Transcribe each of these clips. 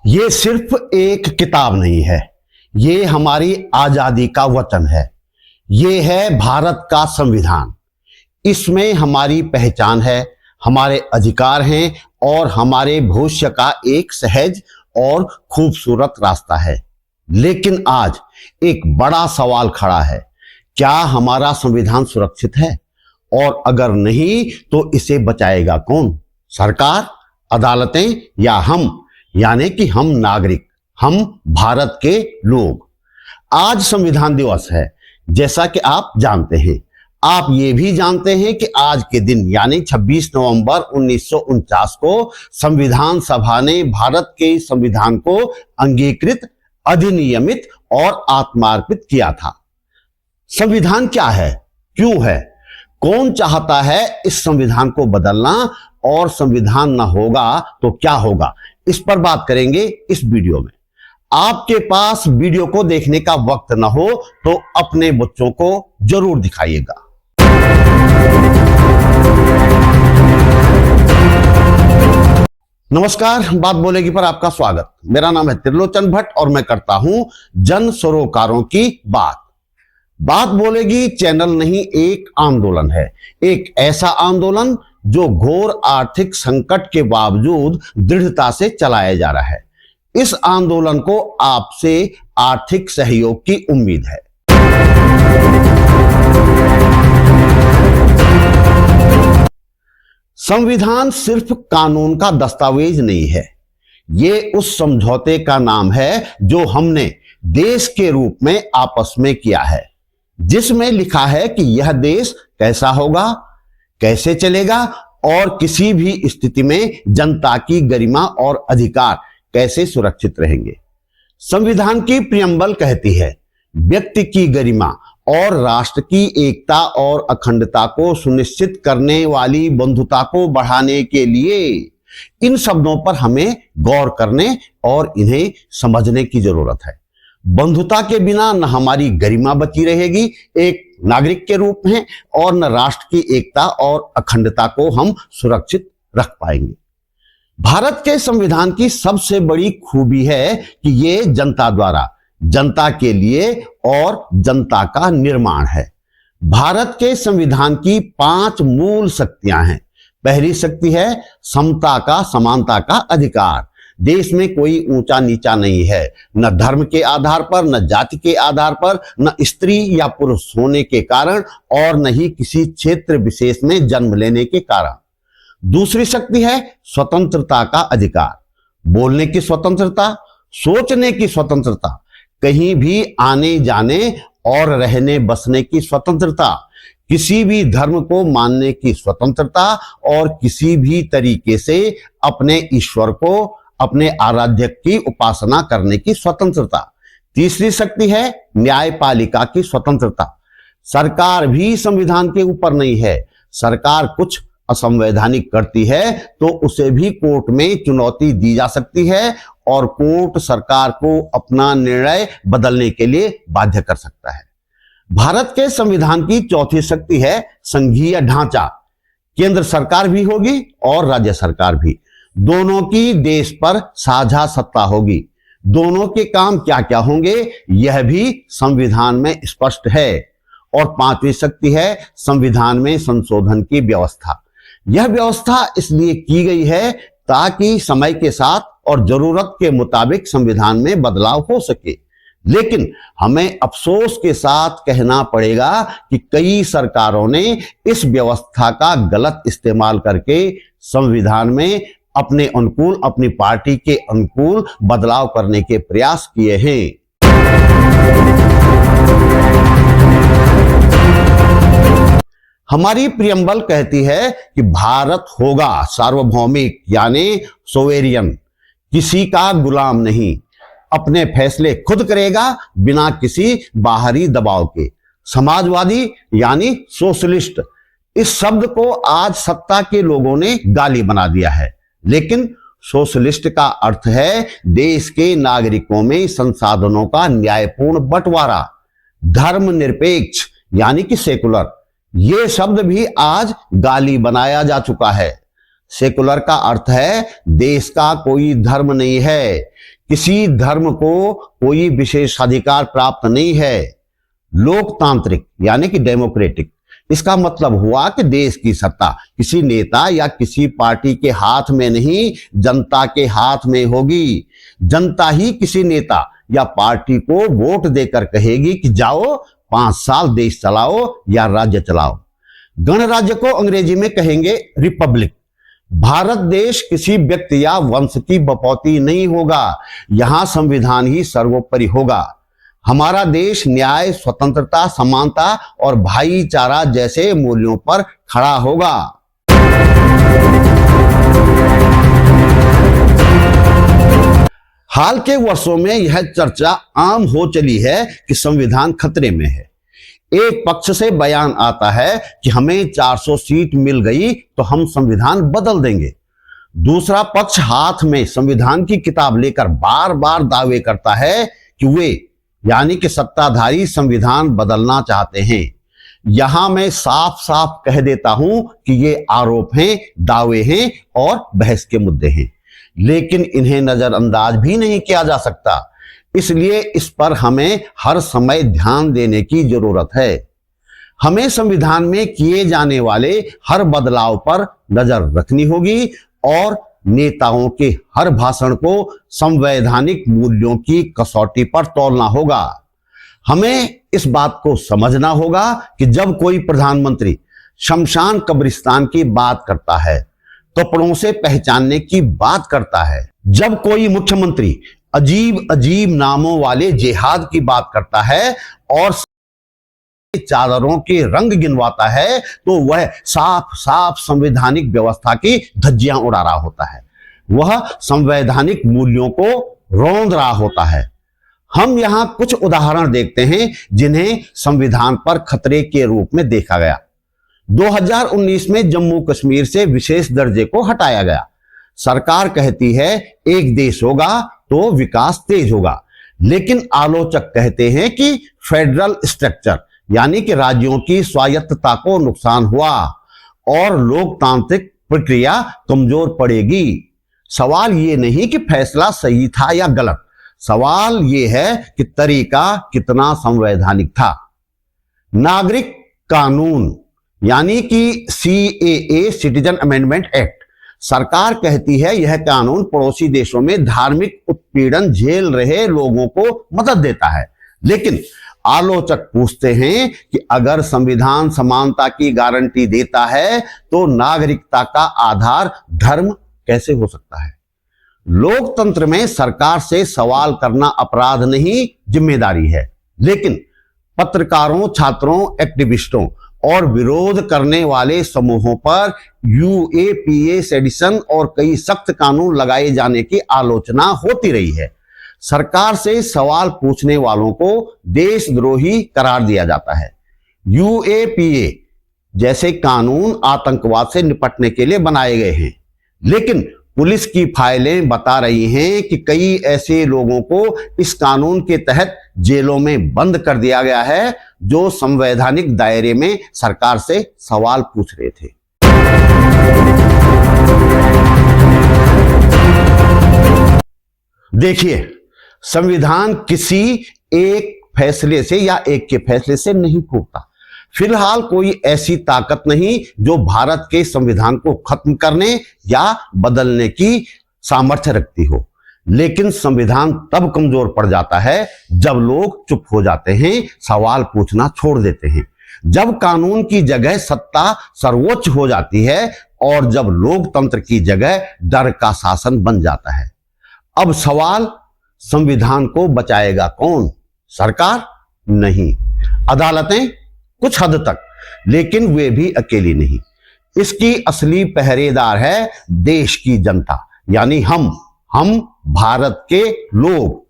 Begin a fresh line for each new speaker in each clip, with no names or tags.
ये सिर्फ एक किताब नहीं है, ये हमारी आजादी का वचन है। ये है भारत का संविधान। इसमें हमारी पहचान है, हमारे अधिकार हैं और हमारे भविष्य का एक सहज और खूबसूरत रास्ता है। लेकिन आज एक बड़ा सवाल खड़ा है, क्या हमारा संविधान सुरक्षित है? और अगर नहीं तो इसे बचाएगा कौन? सरकार, अदालतें या हम, यानी कि हम नागरिक, हम भारत के लोग। आज संविधान दिवस है, जैसा कि आप जानते हैं। आप ये भी जानते हैं कि आज के दिन यानी 26 नवंबर 1949 को संविधान सभा ने भारत के संविधान को अंगीकृत, अधिनियमित और आत्मार्पित किया था। संविधान क्या है, क्यों है, कौन चाहता है इस संविधान को बदलना, और संविधान ना होगा तो क्या होगा, इस पर बात करेंगे इस वीडियो में। आपके पास वीडियो को देखने का वक्त ना हो तो अपने बच्चों को जरूर दिखाइएगा। नमस्कार, बात बोलेगी पर आपका स्वागत। मेरा नाम है त्रिलोचन भट्ट और मैं करता हूं जन सरोकारों की बात। बात बोलेगी चैनल नहीं, एक आंदोलन है। एक ऐसा आंदोलन जो घोर आर्थिक संकट के बावजूद दृढ़ता से चलाया जा रहा है। इस आंदोलन को आपसे आर्थिक सहयोग की उम्मीद है। संविधान सिर्फ कानून का दस्तावेज नहीं है, ये उस समझौते का नाम है जो हमने देश के रूप में आपस में किया है, जिसमें लिखा है कि यह देश कैसा होगा, कैसे चलेगा और किसी भी स्थिति में जनता की गरिमा और अधिकार कैसे सुरक्षित रहेंगे। संविधान की प्रियम्बल कहती है, व्यक्ति की गरिमा और राष्ट्र की एकता और अखंडता को सुनिश्चित करने वाली बंधुता को बढ़ाने के लिए। इन शब्दों पर हमें गौर करने और इन्हें समझने की जरूरत है। बंधुता के बिना न हमारी गरिमा बची रहेगी एक नागरिक के रूप में, और न राष्ट्र की एकता और अखंडता को हम सुरक्षित रख पाएंगे। भारत के संविधान की सबसे बड़ी खूबी है कि ये जनता द्वारा, जनता के लिए और जनता का निर्माण है। भारत के संविधान की 5 मूल शक्तियां हैं। पहली शक्ति है समता का, समानता का अधिकार। देश में कोई ऊंचा नीचा नहीं है, न धर्म के आधार पर, न जाति के आधार पर, न स्त्री या पुरुष होने के कारण, और न ही किसी क्षेत्र विशेष में जन्म लेने के कारण। दूसरी शक्ति है स्वतंत्रता का अधिकार। बोलने की स्वतंत्रता, सोचने की स्वतंत्रता, कहीं भी आने जाने और रहने बसने की स्वतंत्रता, किसी भी धर्म को मानने की स्वतंत्रता और किसी भी तरीके से अपने ईश्वर को, अपने आराध्य की उपासना करने की स्वतंत्रता। तीसरी शक्ति है न्यायपालिका की स्वतंत्रता। सरकार भी संविधान के ऊपर नहीं है। सरकार कुछ असंवैधानिक करती है तो उसे भी कोर्ट में चुनौती दी जा सकती है और कोर्ट सरकार को अपना निर्णय बदलने के लिए बाध्य कर सकता है। भारत के संविधान की चौथी शक्ति है संघीय ढांचा। केंद्र सरकार भी होगी और राज्य सरकार भी, दोनों की देश पर साझा सत्ता होगी। दोनों के काम क्या क्या होंगे यह भी संविधान में स्पष्ट है। और 5वीं शक्ति है संविधान में संशोधन की व्यवस्था। यह व्यवस्था इसलिए की गई है ताकि समय के साथ और जरूरत के मुताबिक संविधान में बदलाव हो सके। लेकिन हमें अफसोस के साथ कहना पड़ेगा कि कई सरकारों ने इस व्यवस्था का गलत इस्तेमाल करके संविधान में अपने अनुकूल, अपनी पार्टी के अनुकूल बदलाव करने के प्रयास किए हैं। हमारी प्रियम्बल कहती है कि भारत होगा सार्वभौमिक यानी सोवेरियन, किसी का गुलाम नहीं, अपने फैसले खुद करेगा बिना किसी बाहरी दबाव के। समाजवादी यानी सोशलिस्ट, इस शब्द को आज सत्ता के लोगों ने गाली बना दिया है, लेकिन सोशलिस्ट का अर्थ है देश के नागरिकों में संसाधनों का न्यायपूर्ण बंटवारा। धर्मनिरपेक्ष यानी कि सेकुलर, ये शब्द भी आज गाली बनाया जा चुका है। सेकुलर का अर्थ है देश का कोई धर्म नहीं है, किसी धर्म को कोई विशेषाधिकार प्राप्त नहीं है। लोकतांत्रिक यानी कि डेमोक्रेटिक, इसका मतलब हुआ कि देश की सत्ता किसी नेता या किसी पार्टी के हाथ में नहीं, जनता के हाथ में होगी। जनता ही किसी नेता या पार्टी को वोट देकर कहेगी कि जाओ 5 साल देश चलाओ या राज्य चलाओ। गणराज्य को अंग्रेजी में कहेंगे रिपब्लिक। भारत देश किसी व्यक्ति या वंश की बपौती नहीं होगा, यहां संविधान ही सर्वोपरि होगा। हमारा देश न्याय, स्वतंत्रता, समानता और भाईचारा जैसे मूल्यों पर खड़ा होगा। हाल के वर्षों में यह चर्चा आम हो चली है कि संविधान खतरे में है। एक पक्ष से बयान आता है कि हमें 400 सीट मिल गई तो हम संविधान बदल देंगे। दूसरा पक्ष हाथ में संविधान की किताब लेकर बार बार दावे करता है कि वे यानी कि सत्ताधारी संविधान बदलना चाहते हैं। यहां मैं साफ साफ कह देता हूं कि ये आरोप हैं, दावे हैं और बहस के मुद्दे हैं, लेकिन इन्हें नजरअंदाज भी नहीं किया जा सकता। इसलिए इस पर हमें हर समय ध्यान देने की जरूरत है। हमें संविधान में किए जाने वाले हर बदलाव पर नजर रखनी होगी और नेताओं के हर भाषण को संवैधानिक मूल्यों की कसौटी पर तौलना होगा। हमें इस बात को समझना होगा कि जब कोई प्रधानमंत्री शमशान कब्रिस्तान की बात करता है, कपड़ों से पहचानने की बात करता है, जब कोई मुख्यमंत्री अजीब अजीब नामों वाले जिहाद की बात करता है और चादरों के रंग गिनवाता है, तो वह साफ साफ संवैधानिक व्यवस्था की धज्जियां उड़ा रहा होता है। वह संवैधानिक मूल्यों को रौंद रहा होता है। हम यहां कुछ उदाहरण देखते हैं जिन्हें संविधान पर खतरे के रूप में देखा गया। 2019 में जम्मू कश्मीर से विशेष दर्जे को हटाया गया। सरकार कहती है एक देश होगा तो विकास तेज होगा, लेकिन आलोचक कहते हैं कि फेडरल स्ट्रक्चर यानी कि राज्यों की स्वायत्तता को नुकसान हुआ और लोकतांत्रिक प्रक्रिया कमजोर पड़ेगी। सवाल ये नहीं कि फैसला सही था या गलत, सवाल ये है कि तरीका कितना संवैधानिक था। नागरिक कानून यानी कि CAA सिटीजन अमेंडमेंट एक्ट, सरकार कहती है यह कानून पड़ोसी देशों में धार्मिक उत्पीड़न झेल रहे लोगों को मदद देता है, लेकिन आलोचक पूछते हैं कि अगर संविधान समानता की गारंटी देता है तो नागरिकता का आधार धर्म कैसे हो सकता है? लोकतंत्र में सरकार से सवाल करना अपराध नहीं, जिम्मेदारी है, लेकिन पत्रकारों, छात्रों, एक्टिविस्टों और विरोध करने वाले समूहों पर UAPA सेडिशन और कई सख्त कानून लगाए जाने की आलोचना होती रही है। सरकार से सवाल पूछने वालों को देशद्रोही करार दिया जाता है। UAPA जैसे कानून आतंकवाद से निपटने के लिए बनाए गए हैं, लेकिन पुलिस की फाइलें बता रही हैं कि कई ऐसे लोगों को इस कानून के तहत जेलों में बंद कर दिया गया है जो संवैधानिक दायरे में सरकार से सवाल पूछ रहे थे। देखिए, संविधान किसी एक फैसले से या एक के फैसले से नहीं फूटता। फिलहाल कोई ऐसी ताकत नहीं जो भारत के संविधान को खत्म करने या बदलने की सामर्थ्य रखती हो, लेकिन संविधान तब कमजोर पड़ जाता है जब लोग चुप हो जाते हैं, सवाल पूछना छोड़ देते हैं, जब कानून की जगह सत्ता सर्वोच्च हो जाती है और जब लोकतंत्र की जगह डर का शासन बन जाता है। अब सवाल, संविधान को बचाएगा कौन? सरकार? नहीं। अदालतें? कुछ हद तक, लेकिन वे भी अकेली नहीं। इसकी असली पहरेदार है देश की जनता, यानी हम भारत के लोग।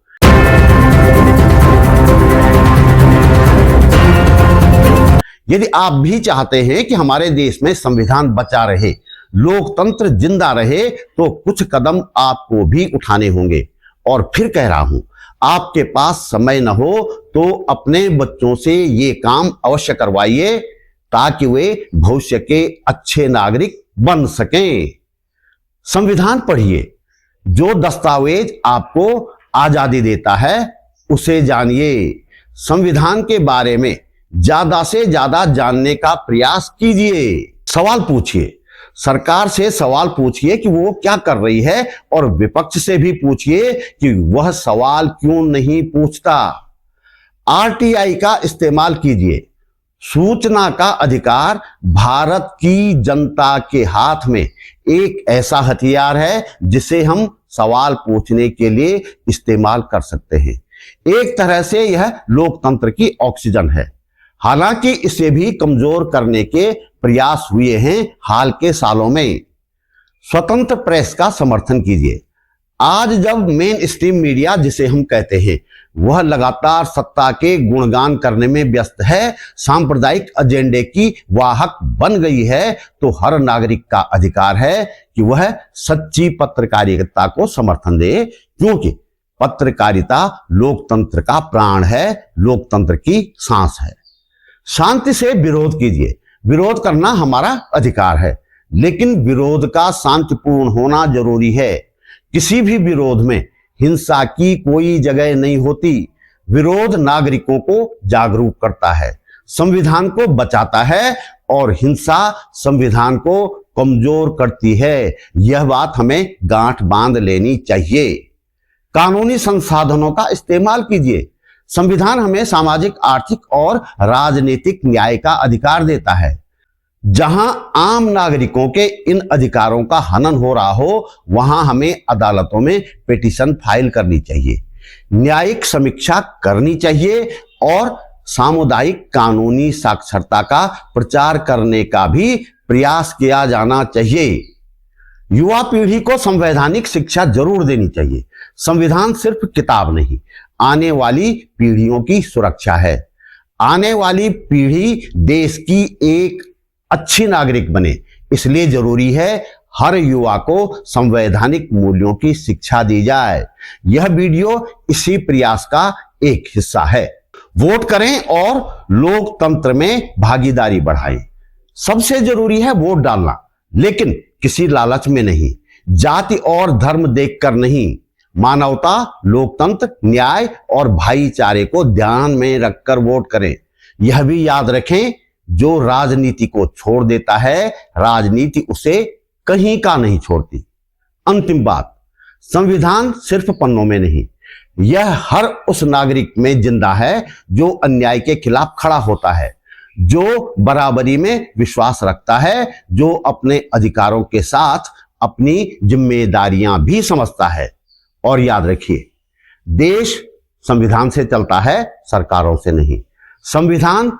यदि आप भी चाहते हैं कि हमारे देश में संविधान बचा रहे, लोकतंत्र जिंदा रहे, तो कुछ कदम आपको भी उठाने होंगे। और फिर कह रहा हूं, आपके पास समय न हो तो अपने बच्चों से ये काम अवश्य करवाइए ताकि वे भविष्य के अच्छे नागरिक बन सकें। संविधान पढ़िए, जो दस्तावेज आपको आजादी देता है उसे जानिए। संविधान के बारे में ज्यादा से ज्यादा जानने का प्रयास कीजिए। सवाल पूछिए, सरकार से सवाल पूछिए कि वो क्या कर रही है, और विपक्ष से भी पूछिए कि वह सवाल क्यों नहीं पूछता। आरटीआई का इस्तेमाल कीजिए। सूचना का अधिकार भारत की जनता के हाथ में एक ऐसा हथियार है जिसे हम सवाल पूछने के लिए इस्तेमाल कर सकते हैं। एक तरह से यह लोकतंत्र की ऑक्सीजन है। हालांकि इसे भी कमजोर करने के प्रयास हुए हैं हाल के सालों में। स्वतंत्र प्रेस का समर्थन कीजिए। आज जब मेन स्ट्रीम मीडिया, जिसे हम कहते हैं, वह लगातार सत्ता के गुणगान करने में व्यस्त है, सांप्रदायिक एजेंडे की वाहक बन गई है, तो हर नागरिक का अधिकार है कि वह सच्ची पत्रकारिता को समर्थन दे, क्योंकि पत्रकारिता लोकतंत्र का प्राण है, लोकतंत्र की सांस है। शांति से विरोध कीजिए। विरोध करना हमारा अधिकार है, लेकिन विरोध का शांतिपूर्ण होना जरूरी है। किसी भी विरोध में हिंसा की कोई जगह नहीं होती। विरोध नागरिकों को जागरूक करता है, संविधान को बचाता है, और हिंसा संविधान को कमजोर करती है। यह बात हमें गांठ बांध लेनी चाहिए। कानूनी संसाधनों का इस्तेमाल कीजिए। संविधान हमें सामाजिक, आर्थिक और राजनीतिक न्याय का अधिकार देता है। जहां आम नागरिकों के इन अधिकारों का हनन हो रहा हो, वहां हमें अदालतों में पिटीशन फाइल करनी चाहिए, न्यायिक समीक्षा करनी चाहिए, और सामुदायिक कानूनी साक्षरता का प्रचार करने का भी प्रयास किया जाना चाहिए। युवा पीढ़ी को संवैधानिक शिक्षा जरूर देनी चाहिए। संविधान सिर्फ किताब नहीं, आने वाली पीढ़ियों की सुरक्षा है। आने वाली पीढ़ी देश की एक अच्छी नागरिक बने, इसलिए जरूरी है हर युवा को संवैधानिक मूल्यों की शिक्षा दी जाए। यह वीडियो इसी प्रयास का एक हिस्सा है। वोट करें और लोकतंत्र में भागीदारी बढ़ाएं। सबसे जरूरी है वोट डालना, लेकिन किसी लालच में नहीं, जाति और धर्म देखकर नहीं। मानवता, लोकतंत्र, न्याय और भाईचारे को ध्यान में रखकर वोट करें। यह भी याद रखें, जो राजनीति को छोड़ देता है, राजनीति उसे कहीं का नहीं छोड़ती। अंतिम बात, संविधान सिर्फ पन्नों में नहीं, यह हर उस नागरिक में जिंदा है जो अन्याय के खिलाफ खड़ा होता है, जो बराबरी में विश्वास रखता है, जो अपने अधिकारों के साथ अपनी जिम्मेदारियां भी समझता है। और याद रखिए, देश संविधान से चलता है, सरकारों से नहीं। संविधान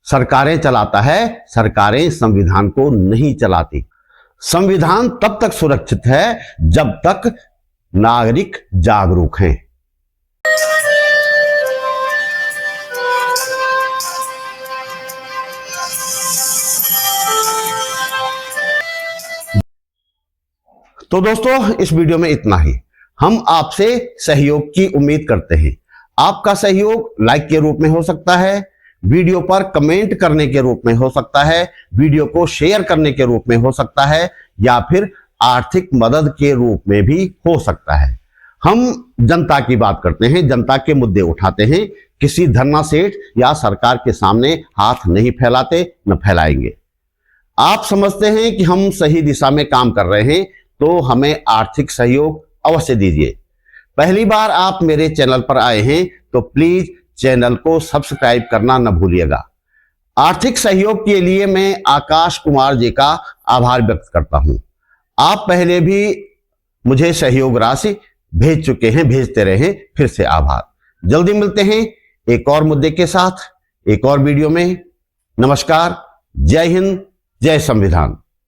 सरकारें चलाता है, सरकारें संविधान को नहीं चलाती। संविधान तब तक सुरक्षित है जब तक नागरिक जागरूक हैं। तो दोस्तों, इस वीडियो में इतना ही। हम आपसे सहयोग की उम्मीद करते हैं। आपका सहयोग लाइक के रूप में हो सकता है, वीडियो पर कमेंट करने के रूप में हो सकता है, वीडियो को शेयर करने के रूप में हो सकता है, या फिर आर्थिक मदद के रूप में भी हो सकता है। हम जनता की बात करते हैं, जनता के मुद्दे उठाते हैं, किसी धरना सेठ या सरकार के सामने हाथ नहीं फैलाते, न फैलाएंगे। आप समझते हैं कि हम सही दिशा में काम कर रहे हैं, तो हमें आर्थिक सहयोग अवश्य दीजिए। पहली बार आप मेरे चैनल पर आए हैं तो प्लीज चैनल को सब्सक्राइब करना न भूलिएगा। आर्थिक सहयोग के लिए मैं आकाश कुमार जी का आभार व्यक्त करता हूं। आप पहले भी मुझे सहयोग राशि भेज चुके हैं, भेजते रहें। फिर से आभार। जल्दी मिलते हैं एक और मुद्दे के साथ, एक और वीडियो में। नमस्कार, जय हिंद, जय संविधान।